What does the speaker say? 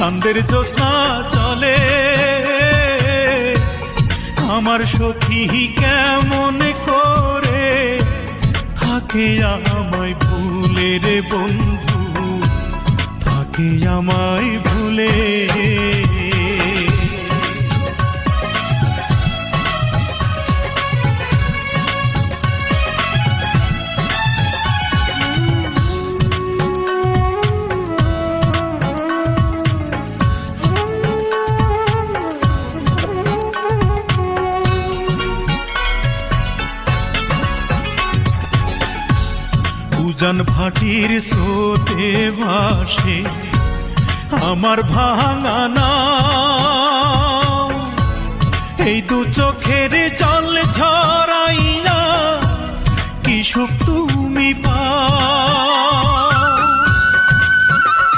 চাঁদের জ্যোৎস্না চলে আমার সখী কেমন করে থাকে আমায় ভুলে রে বন্ধু, থাকে আমায় ভুলে। উজান ভাটির স্রোতে ভাসে আমার ভাঙা নাও, এই দু চোখের জল ঝরাইয়া কি সুখ তুমি পাও।